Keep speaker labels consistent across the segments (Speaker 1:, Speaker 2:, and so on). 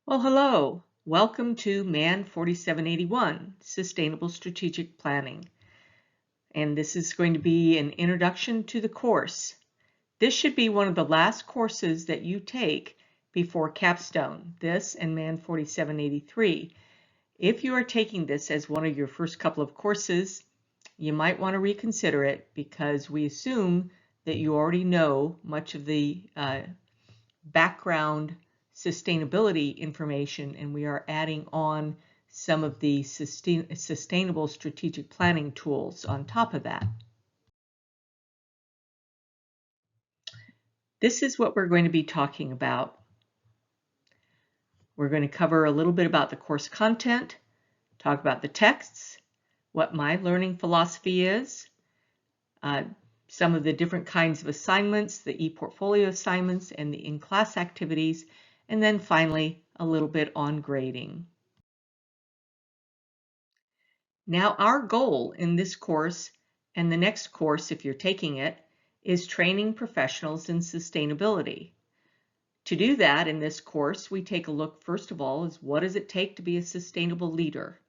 Speaker 1: Well, hello. Welcome to MAN4781, Sustainable Strategic Planning. And this is going to be an introduction to the course. This should be one of the last courses that you take before capstone, this and MAN4783. If you are taking this as one of your first couple of courses, you might want to reconsider it because we assume that you already know much of the background sustainability information, and we are adding on some of the sustainable strategic planning tools on top of that. This is what we're going to be talking about. We're going to cover a little bit about the course content, talk about the texts, what my learning philosophy is, some of the different kinds of assignments, the Eportfolio assignments and the in-class activities, and then finally a little bit on grading. Now, our goal in this course and the next course, if you're taking it, is training professionals in sustainability. To do that in this course, we take a look, first of all, is what does it take to be a sustainable leader?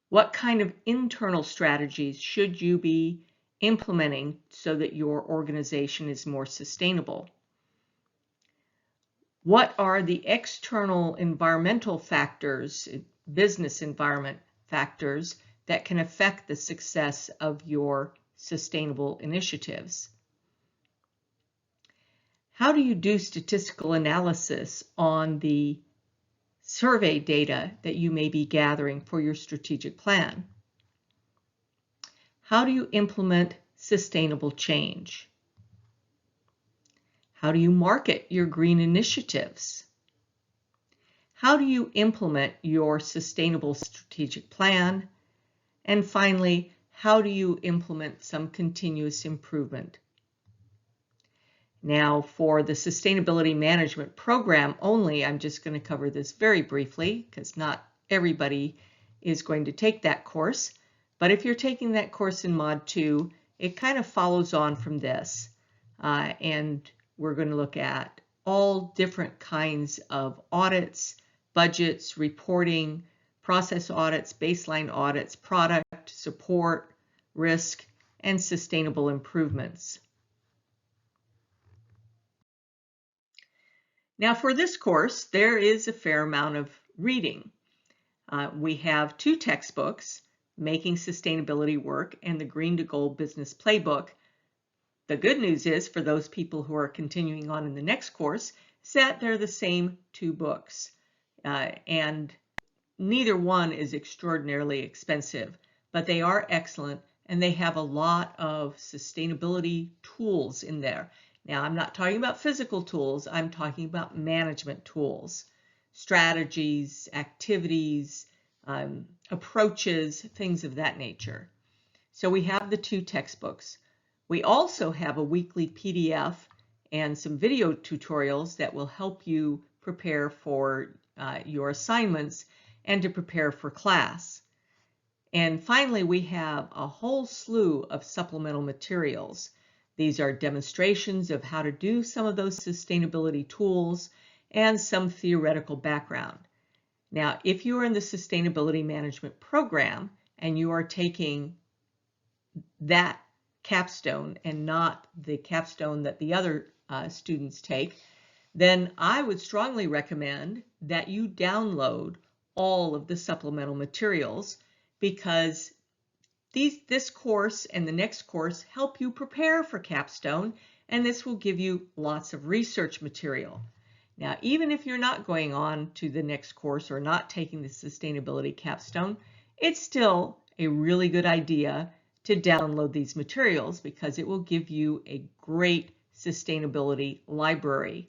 Speaker 1: What kind of internal strategies should you be implementing so that your organization is more sustainable? What are the external environmental factors, business environment factors, that can affect the success of your sustainable initiatives? How do you do statistical analysis on the survey data that you may be gathering for your strategic plan? How do you implement sustainable change? How do you market your green initiatives? How do you implement your sustainable strategic plan? And finally, how do you implement some continuous improvement? Now, for the sustainability management program only, I'm just going to cover this very briefly because not everybody is going to take that course. But if you're taking that course in Mod 2, it kind of follows on from this. And we're going to look at all different kinds of audits, budgets, reporting, process audits, baseline audits, product, support, risk, and sustainable improvements. Now for this course, there is a fair amount of reading. We have two textbooks, Making Sustainability Work and the Green to Gold Business Playbook. The good news is for those people who are continuing on in the next course is that they're the same two books. And neither one is extraordinarily expensive, but they are excellent and they have a lot of sustainability tools in there. Now, I'm not talking about physical tools, I'm talking about management tools, strategies, activities, approaches, things of that nature. So we have the two textbooks. We also have a weekly PDF and some video tutorials that will help you prepare for your assignments and to prepare for class. And finally, we have a whole slew of supplemental materials. These are demonstrations of how to do some of those sustainability tools and some theoretical background. Now, if you are in the sustainability management program and you are taking that capstone and not the capstone that the other students take, then I would strongly recommend that you download all of the supplemental materials because this course and the next course help you prepare for capstone, and this will give you lots of research material. Now, even if you're not going on to the next course or not taking the sustainability capstone, it's still a really good idea to download these materials because it will give you a great sustainability library.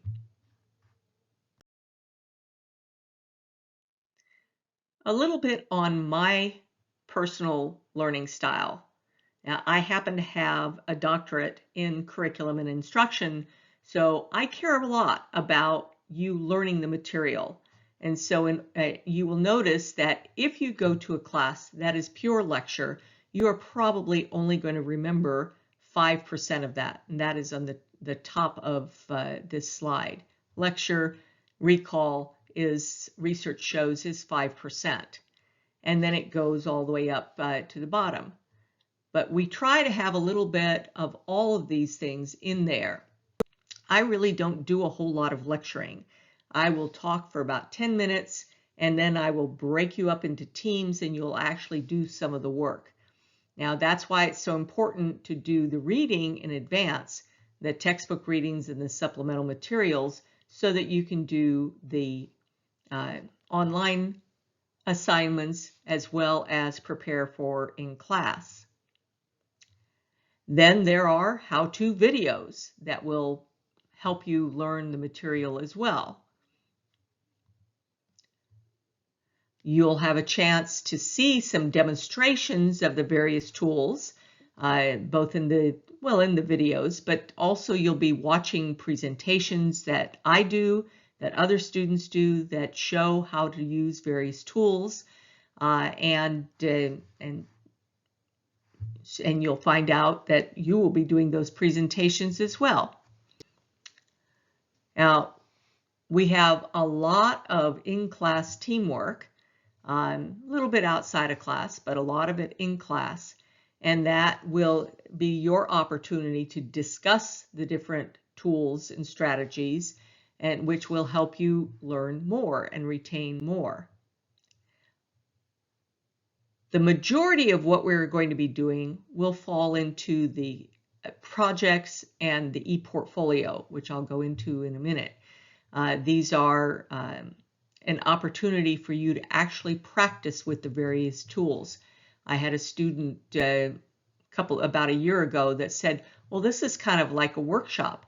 Speaker 1: A little bit on my personal learning style. Now, I happen to have a doctorate in curriculum and instruction, so I care a lot about you learning the material. And so you will notice that if you go to a class that is pure lecture, you are probably only going to remember 5% of that, and that is on the top of this slide. Lecture, recall is, research shows, is 5%. And then it goes all the way up to the bottom. But we try to have a little bit of all of these things in there. I really don't do a whole lot of lecturing. I will talk for about 10 minutes and then I will break you up into teams and you'll actually do some of the work. Now that's why it's so important to do the reading in advance, the textbook readings and the supplemental materials, so that you can do the online assignments as well as prepare for in class. Then there are how-to videos that will help you learn the material as well. You'll have a chance to see some demonstrations of the various tools, both in the videos, but also you'll be watching presentations that I do, that other students do, that show how to use various tools, and you'll find out that you will be doing those presentations as well. Now, we have a lot of in-class teamwork, a little bit outside of class, but a lot of it in class, and that will be your opportunity to discuss the different tools and strategies, and which will help you learn more and retain more. The majority of what we're going to be doing will fall into the projects and the Eportfolio, which I'll go into in a minute. These are an opportunity for you to actually practice with the various tools. I had a student about a year ago that said, well, this is kind of like a workshop.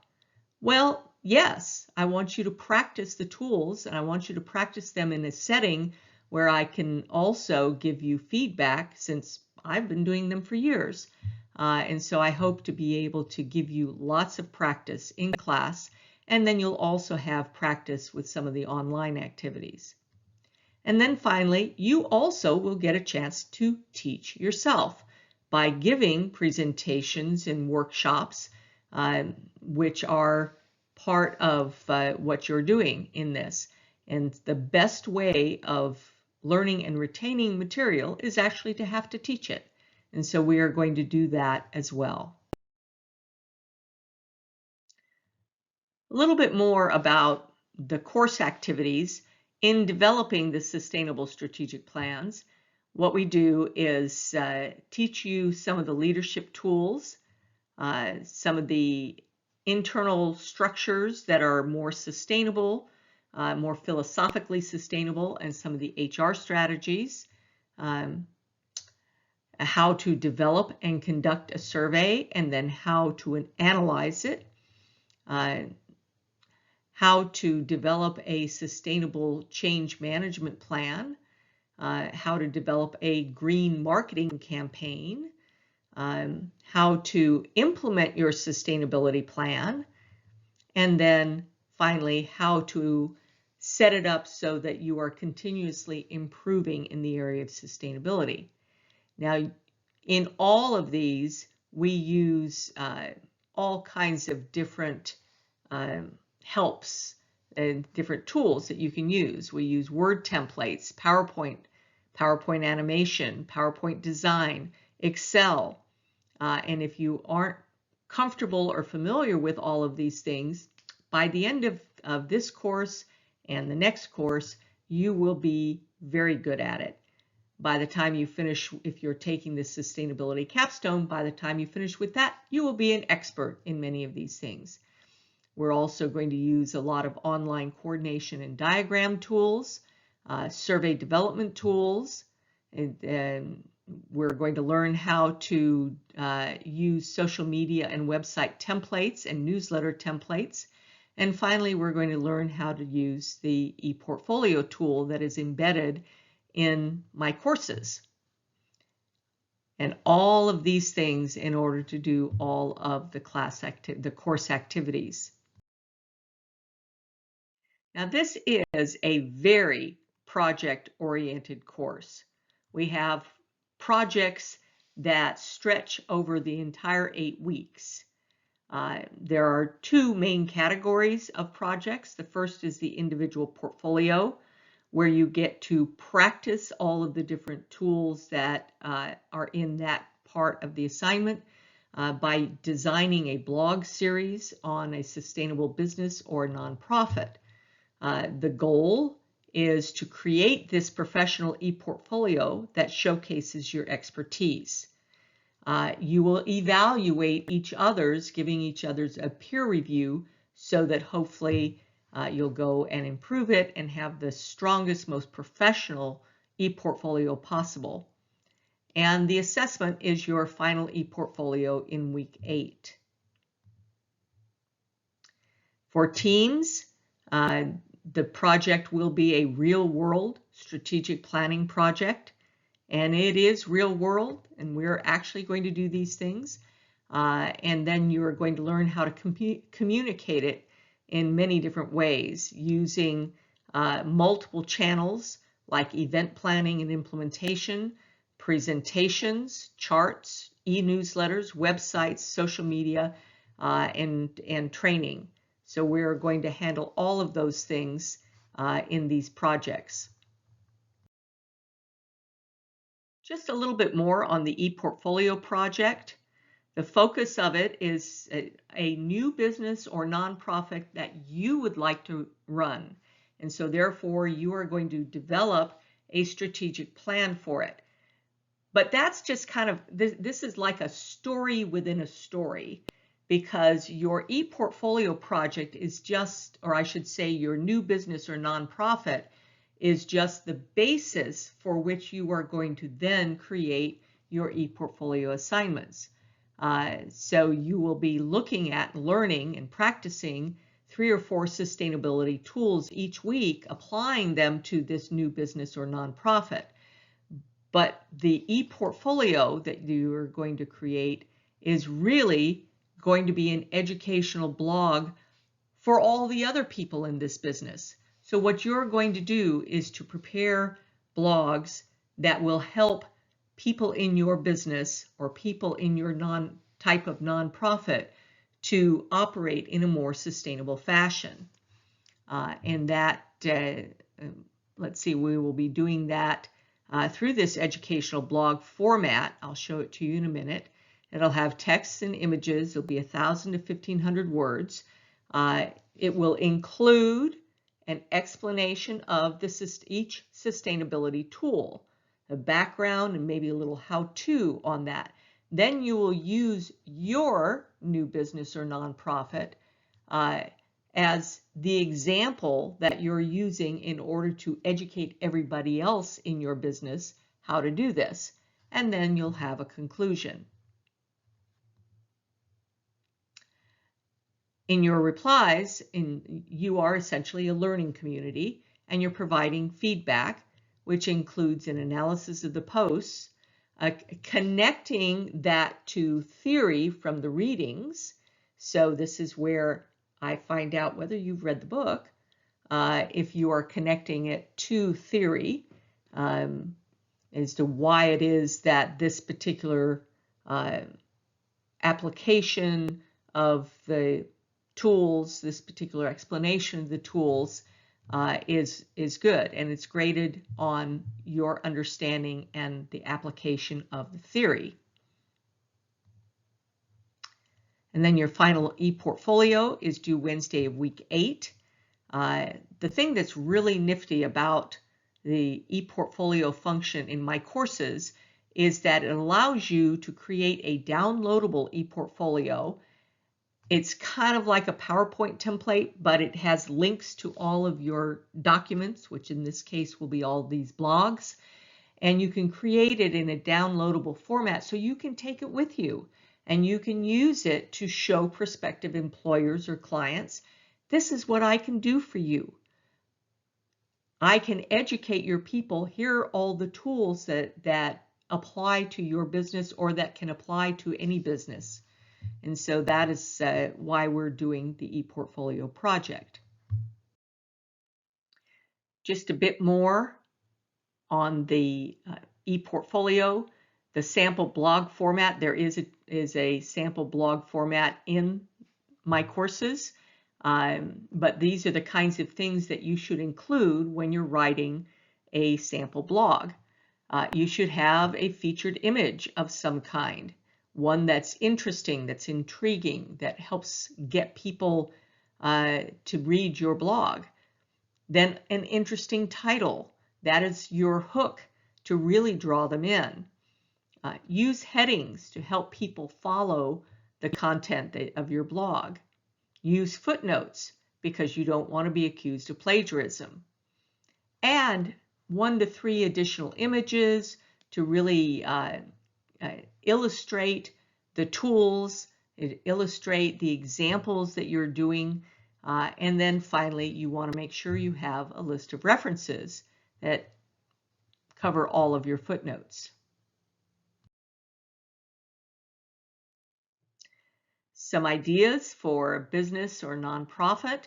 Speaker 1: Well, yes, I want you to practice the tools and I want you to practice them in a setting where I can also give you feedback, since I've been doing them for years. And so I hope to be able to give you lots of practice in class, and then you'll also have practice with some of the online activities. And then finally, you also will get a chance to teach yourself by giving presentations and workshops, which are part of what you're doing in this. And the best way of learning and retaining material is actually to have to teach it. And so we are going to do that as well. A little bit more about the course activities in developing the sustainable strategic plans. What we do is teach you some of the leadership tools, some of the internal structures that are more sustainable, more philosophically sustainable, and some of the HR strategies, how to develop and conduct a survey, and then how to analyze it, how to develop a sustainable change management plan, how to develop a green marketing campaign, how to implement your sustainability plan, and then finally how to set it up so that you are continuously improving in the area of sustainability. Now, in all of these, we use all kinds of different helps and different tools that you can use. We use Word templates, PowerPoint animation, PowerPoint design, Excel. And if you aren't comfortable or familiar with all of these things, by the end of this course and the next course, you will be very good at it. By the time you finish, if you're taking the sustainability capstone, by the time you finish with that, you will be an expert in many of these things. We're also going to use a lot of online coordination and diagram tools, survey development tools, and we're going to learn how to use social media and website templates and newsletter templates. And finally, we're going to learn how to use the Eportfolio tool that is embedded in my courses. And all of these things in order to do all of the course activities. Now, this is a very project-oriented course. We have projects that stretch over the entire 8 weeks. There are two main categories of projects. The first is the individual portfolio, where you get to practice all of the different tools that are in that part of the assignment by designing a blog series on a sustainable business or nonprofit. The goal is to create this professional e-portfolio that showcases your expertise. You will evaluate each other's, giving each other's a peer review so that hopefully you'll go and improve it and have the strongest, most professional e-portfolio possible. And the assessment is your final e-portfolio in week 8. For teams, the project will be a real-world strategic planning project. And it is real world, and we're actually going to do these things. And then you're going to learn how to communicate it in many different ways using multiple channels like event planning and implementation, presentations, charts, e-newsletters, websites, social media, and training. So we're going to handle all of those things in these projects. Just a little bit more on the ePortfolio project. The focus of it is a new business or nonprofit that you would like to run. And so therefore you are going to develop a strategic plan for it. But that's just kind of, this is like a story within a story, because your ePortfolio project is just, or I should say your new business or nonprofit is just the basis for which you are going to then create your ePortfolio assignments. So you will be looking at learning and practicing 3 or 4 sustainability tools each week, applying them to this new business or nonprofit. But the ePortfolio that you are going to create is really going to be an educational blog for all the other people in this business. So what you're going to do is to prepare blogs that will help people in your business or people in your type of nonprofit to operate in a more sustainable fashion. And that, let's see, we will be doing that through this educational blog format. I'll show it to you in a minute. It'll have text and images. It'll be 1,000 to 1,500 words. It will include an explanation of each sustainability tool, a background, and maybe a little how-to on that. Then you will use your new business or nonprofit as the example that you're using in order to educate everybody else in your business how to do this. And then you'll have a conclusion. In your replies, you are essentially a learning community, and you're providing feedback, which includes an analysis of the posts, connecting that to theory from the readings. So this is where I find out whether you've read the book, if you are connecting it to theory as to why it is that this particular application of the tools, this particular explanation of the tools is good, and it's graded on your understanding and the application of the theory. And then your final ePortfolio is due Wednesday of week 8. The thing that's really nifty about the ePortfolio function in my courses is that it allows you to create a downloadable ePortfolio. It's kind of like a PowerPoint template, but it has links to all of your documents, which in this case will be all these blogs. And you can create it in a downloadable format so you can take it with you and you can use it to show prospective employers or clients, this is what I can do for you. I can educate your people. Here are all the tools that apply to your business or that can apply to any business. And so that is why we're doing the ePortfolio project. Just a bit more on the ePortfolio, the sample blog format. There is a sample blog format in my courses, but these are the kinds of things that you should include when you're writing a sample blog. You should have a featured image of some kind, one that's interesting, that's intriguing, that helps get people to read your blog. Then an interesting title, that is your hook to really draw them in. Use headings to help people follow the content of your blog. Use footnotes because you don't want to be accused of plagiarism. Add 1 to 3 additional images to really illustrate the tools, illustrate the examples that you're doing, and then finally you want to make sure you have a list of references that cover all of your footnotes. Some ideas for a business or nonprofit.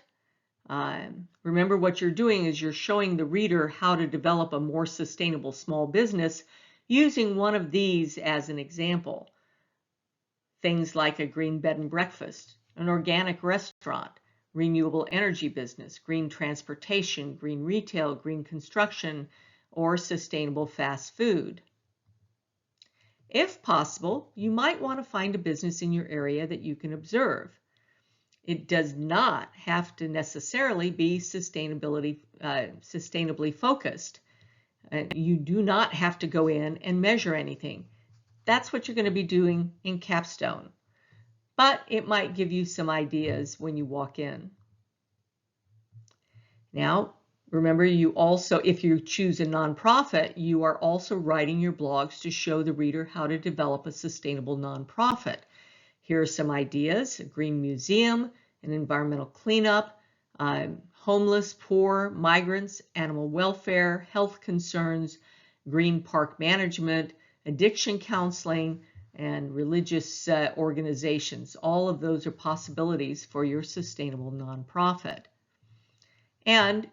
Speaker 1: Remember, what you're doing is you're showing the reader how to develop a more sustainable small business using one of these as an example. Things like a green bed and breakfast, an organic restaurant, renewable energy business, green transportation, green retail, green construction, or sustainable fast food. If possible, you might want to find a business in your area that you can observe. It does not have to necessarily be sustainably focused. You do not have to go in and measure anything. That's what you're going to be doing in Capstone. But it might give you some ideas when you walk in. Now, remember, you also, if you choose a nonprofit, you are also writing your blogs to show the reader how to develop a sustainable nonprofit. Here are some ideas: a green museum, an environmental cleanup, homeless, poor, migrants, animal welfare, health concerns, green park management, addiction counseling, and religious organizations. All of those are possibilities for your sustainable nonprofit. And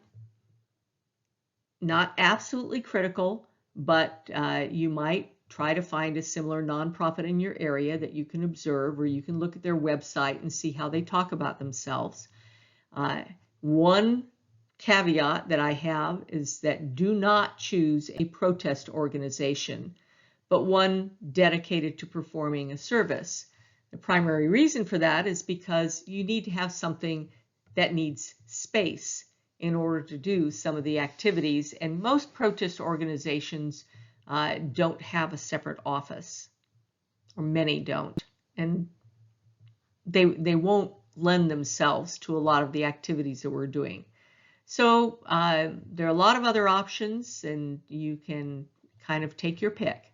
Speaker 1: not absolutely critical, but you might try to find a similar nonprofit in your area that you can observe, or you can look at their website and see how they talk about themselves. One caveat that I have is that do not choose a protest organization, but one dedicated to performing a service. The primary reason for that is because you need to have something that needs space in order to do some of the activities, and most protest organizations don't have a separate office, or many don't, and they won't lend themselves to a lot of the activities that we're doing. So there are a lot of other options, and you can kind of take your pick.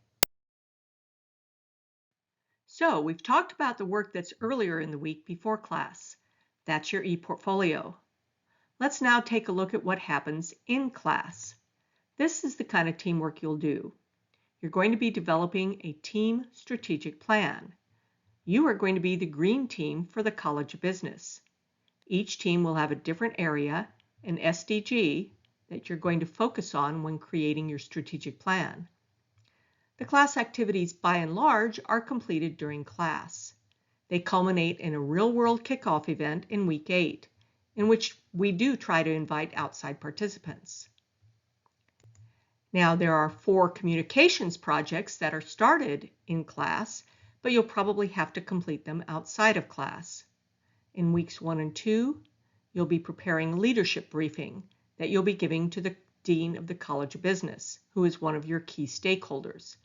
Speaker 1: So we've talked about the work that's earlier in the week before class. That's your ePortfolio. Let's now take a look at what happens in class. This is the kind of teamwork you'll do. You're going to be developing a team strategic plan. You are going to be the green team for the College of Business. Each team will have a different area, an SDG, that you're going to focus on when creating your strategic plan. The class activities, by and large, are completed during class. They culminate in a real-world kickoff event in week 8, in which we do try to invite outside participants. Now, there are 4 communications projects that are started in class, but you'll probably have to complete them outside of class. In weeks 1 and 2, you'll be preparing a leadership briefing that you'll be giving to the Dean of the College of Business, who is one of your key stakeholders,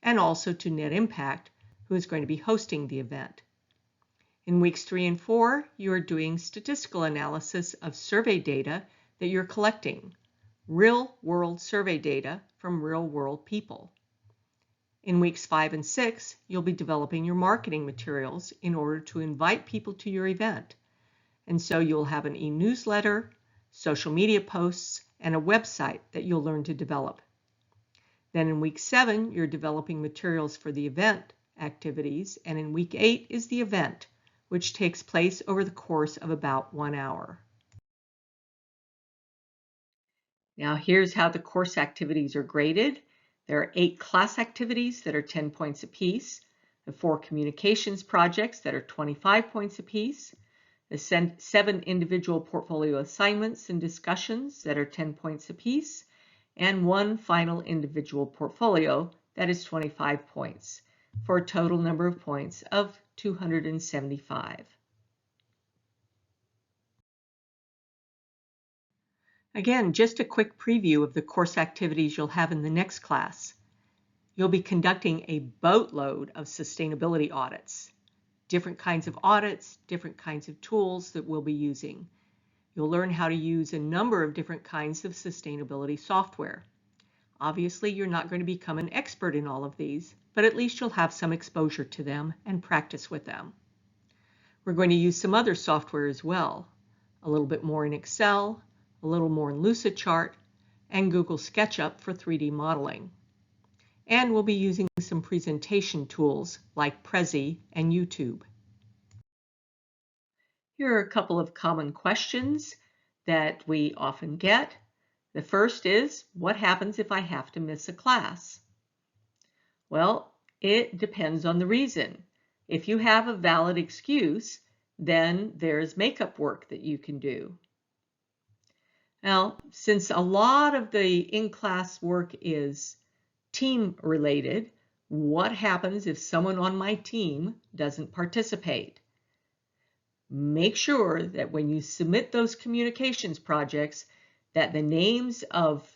Speaker 1: and also to Net Impact, who is going to be hosting the event. In weeks 3 and 4, you are doing statistical analysis of survey data that you're collecting, real-world survey data from real-world people. In weeks 5 and 6, you'll be developing your marketing materials in order to invite people to your event. And so you'll have an e-newsletter, social media posts, and a website that you'll learn to develop. Then in week 7, you're developing materials for the event activities, and in week 8 is the event, which takes place over the course of about 1 hour. Now here's how the course activities are graded. There are 8 class activities that are 10 points apiece, the 4 communications projects that are 25 points apiece, the 7 individual portfolio assignments and discussions that are 10 points apiece, and 1 final individual portfolio that is 25 points, for a total number of points of 275. Again, just a quick preview of the course activities you'll have in the next class. You'll be conducting a boatload of sustainability audits, different kinds of audits, different kinds of tools that we'll be using. You'll learn how to use a number of different kinds of sustainability software. Obviously, you're not going to become an expert in all of these, but at least you'll have some exposure to them and practice with them. We're going to use some other software as well, a little bit more in Excel, a little more in Lucidchart, and Google SketchUp for 3D modeling. And we'll be using some presentation tools like Prezi and YouTube. Here are a couple of common questions that we often get. The first is, what happens if I have to miss a class? Well, it depends on the reason. If you have a valid excuse, then there's makeup work that you can do. Now, since a lot of the in-class work is team related, what happens if someone on my team doesn't participate? Make sure that when you submit those communications projects, that the names of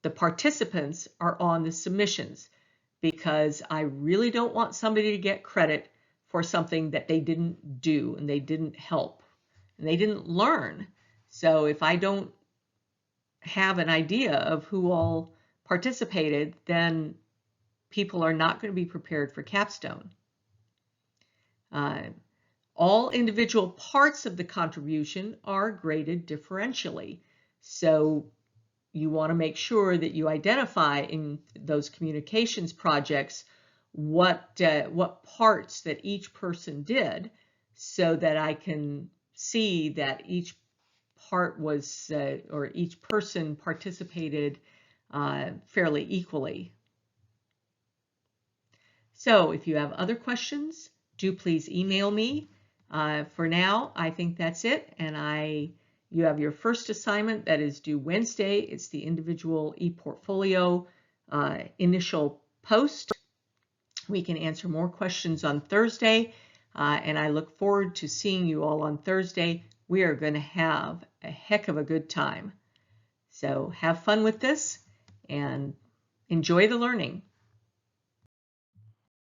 Speaker 1: the participants are on the submissions, because I really don't want somebody to get credit for something that they didn't do and they didn't help and they didn't learn. So if I don't have an idea of who all participated, then people are not going to be prepared for capstone. All individual parts of the contribution are graded differentially. So you want to make sure that you identify in those communications projects what parts that each person did, so that I can see that each part was, or each person participated fairly equally. So if you have other questions, do please email me. For now, I think that's it, and you have your first assignment that is due Wednesday. It's the individual ePortfolio initial post. We can answer more questions on Thursday, and I look forward to seeing you all on Thursday. We are going to have a heck of a good time. So have fun with this and enjoy the learning.